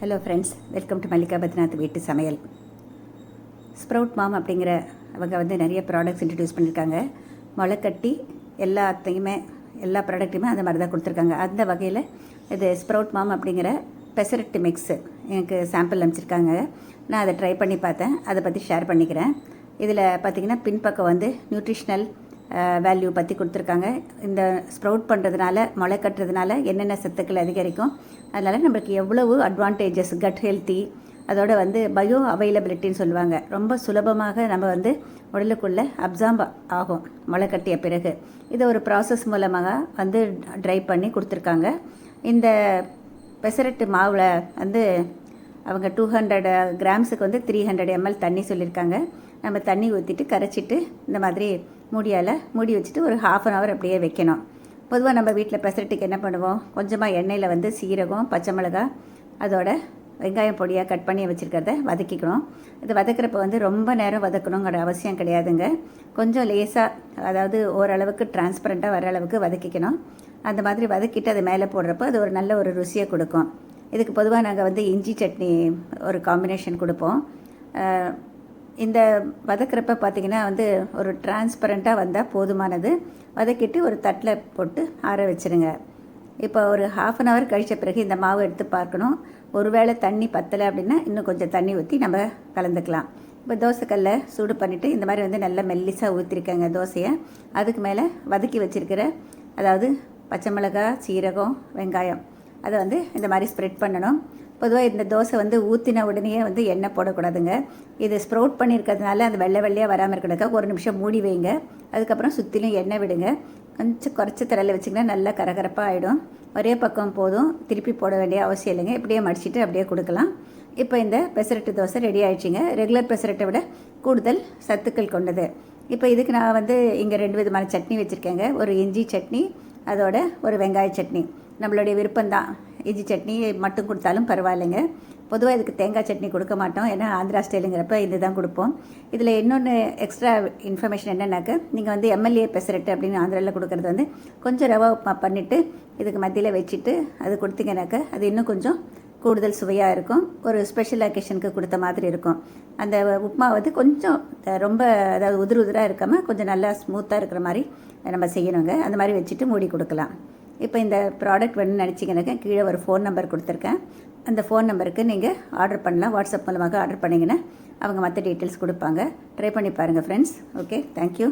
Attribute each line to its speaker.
Speaker 1: Hello friends, welcome to Mallika பத்நாத் வீட்டு சமையல். ஸ்ப்ரவுட் மாம் அப்படிங்கிற அவங்க வந்து நிறைய ப்ராடக்ட்ஸ் இன்ட்ரடியூஸ் பண்ணியிருக்காங்க. முளைக்கட்டி எல்லா ப்ராடக்ட்டுமே அந்த மாதிரி தான் கொடுத்துருக்காங்க. அந்த வகையில் இது ஸ்ப்ரவுட் மாம் அப்படிங்கிற பெசரட்டு மிக்ஸு எனக்கு சாம்பிள் அனுப்பிச்சிருக்காங்க. நான் அதை ட்ரை பண்ணி பார்த்தேன், அதை பற்றி ஷேர் பண்ணிக்கிறேன். இதில் பார்த்திங்கன்னா பின்பக்கம் வந்து நியூட்ரிஷ்னல் வேல்யூ பற்றி கொடுத்துருக்காங்க. இந்த ஸ்ப்ரவுட் பண்ணுறதுனால, முளை கட்டுறதுனால என்னென்ன சத்துக்கள் அதிகரிக்கும், அதனால் நம்மளுக்கு எவ்வளவு அட்வான்டேஜஸ், கட் ஹெல்த்தி, அதோடு வந்து பயோ அவைலபிலிட்டின்னு சொல்லுவாங்க. ரொம்ப சுலபமாக நம்ம வந்து உடலுக்குள்ளே அப்சார்ப் ஆகும் முளை கட்டிய பிறகு. இதை ஒரு ப்ராசஸ் மூலமாக வந்து ட்ரை பண்ணி கொடுத்துருக்காங்க. இந்த பெசரட்டு மாவில் வந்து அவங்க 200 கிராம்ஸுக்கு வந்து 300 ml தண்ணி சொல்லியிருக்காங்க. நம்ம தண்ணி ஊற்றிட்டு கரைச்சிட்டு இந்த மாதிரி மூடி வச்சுட்டு ஒரு 1/2 hour அப்படியே வைக்கணும். பொதுவாக நம்ம வீட்டில் பெசரட்டுக்கு என்ன பண்ணுவோம், கொஞ்சமாக எண்ணெயில் வந்து சீரகம், பச்சை மிளகாய், அதோட வெங்காயம் பொடியாக கட் பண்ணி வச்சுருக்கிறத வதக்கிக்கணும். இது வதக்கிறப்ப வந்து ரொம்ப நேரம் வதக்கணுங்கிற அவசியம் கிடையாதுங்க. கொஞ்சம் லேசாக, அதாவது ஓரளவுக்கு டிரான்ஸ்பரண்ட்டாக வர அளவுக்கு வதக்கிக்கணும். அந்த மாதிரி வதக்கிட்டு அது மேலே போடுறப்போ அது ஒரு நல்ல ஒரு ருசியை கொடுக்கும். இதுக்கு பொதுவாக நாங்கள் வந்து இஞ்சி சட்னி ஒரு காம்பினேஷன் கொடுப்போம். இந்த வதக்கிறப்ப பார்த்திங்கன்னா வந்து ஒரு டிரான்ஸ்பரண்ட்டாக வந்தால் போதுமானது. வதக்கிட்டு ஒரு தட்டில் போட்டு ஆற வச்சுருங்க. இப்போ ஒரு 1/2 hour கழித்த பிறகு இந்த மாவு எடுத்து பார்க்கணும். ஒருவேளை தண்ணி பத்தலை அப்படின்னா இன்னும் கொஞ்சம் தண்ணி ஊற்றி நம்ம கலந்துக்கலாம். இப்போ தோசைக்கல்லை சூடு பண்ணிவிட்டு இந்த மாதிரி வந்து நல்லா மெல்லிசாக ஊற்றிருக்கேங்க தோசையை. அதுக்கு மேலே வதக்கி வச்சுருக்கிற, அதாவது பச்சை மிளகாய், சீரகம், வெங்காயம், அதை வந்து இந்த மாதிரி ஸ்ப்ரெட் பண்ணணும். பொதுவாக இந்த தோசை வந்து ஊற்றின உடனே வந்து எண்ணெய் போடக்கூடாதுங்க. இது ஸ்ப்ரவுட் பண்ணியிருக்கிறதுனால அந்த வெள்ளையாக வராமல் இருக்கிறதுக்காக ஒரு நிமிஷம் மூடி வைங்க. அதுக்கப்புறம் சுற்றிலும் எண்ணெய் விடுங்க. கொஞ்சம் குறைச்சி தரையில் வச்சிங்கன்னா நல்லா கரகரப்பாக ஆகிடும். ஒரே பக்கம் போதும், திருப்பி போட வேண்டிய அவசியம் இல்லைங்க. இப்படியே மடிச்சிட்டு அப்படியே கொடுக்கலாம். இப்போ இந்த பெசரட்டு தோசை ரெடி ஆகிடுச்சிங்க. ரெகுலர் பெசரட்டை விட கூடுதல் சத்துக்கள் கொண்டது. இப்போ இதுக்கு நான் வந்து இங்கே 2 விதமான சட்னி வச்சுருக்கேங்க. ஒரு இஞ்சி சட்னி, அதோட ஒரு வெங்காய சட்னி. நம்மளுடைய விருப்பம்தான். இஞ்சி சட்னி மட்டும் கொடுத்தாலும் பரவாயில்லைங்க. பொதுவாக இதுக்கு தேங்காய் சட்னி கொடுக்க மாட்டோம், ஏன்னா ஆந்திரா ஸ்டைலுங்கிறப்ப இது தான் கொடுப்போம். இதில் இன்னொன்று எக்ஸ்ட்ரா இன்ஃபர்மேஷன் என்னென்னாக்க, நீங்கள் வந்து எம்எல்ஏ பெசரட்டு அப்படின்னு ஆந்திராவில் கொடுக்குறது வந்து கொஞ்சம் ரவா உப்புமா பண்ணிவிட்டு இதுக்கு மத்தியில் வச்சுட்டு அது கொடுத்தீங்கன்னாக்க அது இன்னும் கொஞ்சம் கூடுதல் சுவையாக இருக்கும். ஒரு ஸ்பெஷல் அக்கேஷனுக்கு கொடுத்த மாதிரி இருக்கும். அந்த உப்புமா வந்து கொஞ்சம் ரொம்ப, அதாவது உதிராக இருக்காமல் கொஞ்சம் நல்லா ஸ்மூத்தாக இருக்கிற மாதிரி நம்ம செய்யணுங்க. அந்த மாதிரி வச்சுட்டு மூடி கொடுக்கலாம். இப்போ இந்த ப்ராடக்ட் வேணும்னு நினச்சிங்கனாக்கா கீழே ஒரு ஃபோன் நம்பர் கொடுத்துருக்கேன். அந்த ஃபோன் நம்பருக்கு நீங்கள் ஆர்டர் பண்ணலாம். வாட்ஸ்அப் மூலமாக ஆர்டர் பண்ணிங்கன்னா அவங்க மற்ற டீட்டெயில்ஸ் கொடுப்பாங்க. ட்ரை பண்ணி பாருங்கள் ஃப்ரெண்ட்ஸ். Okay, thank you.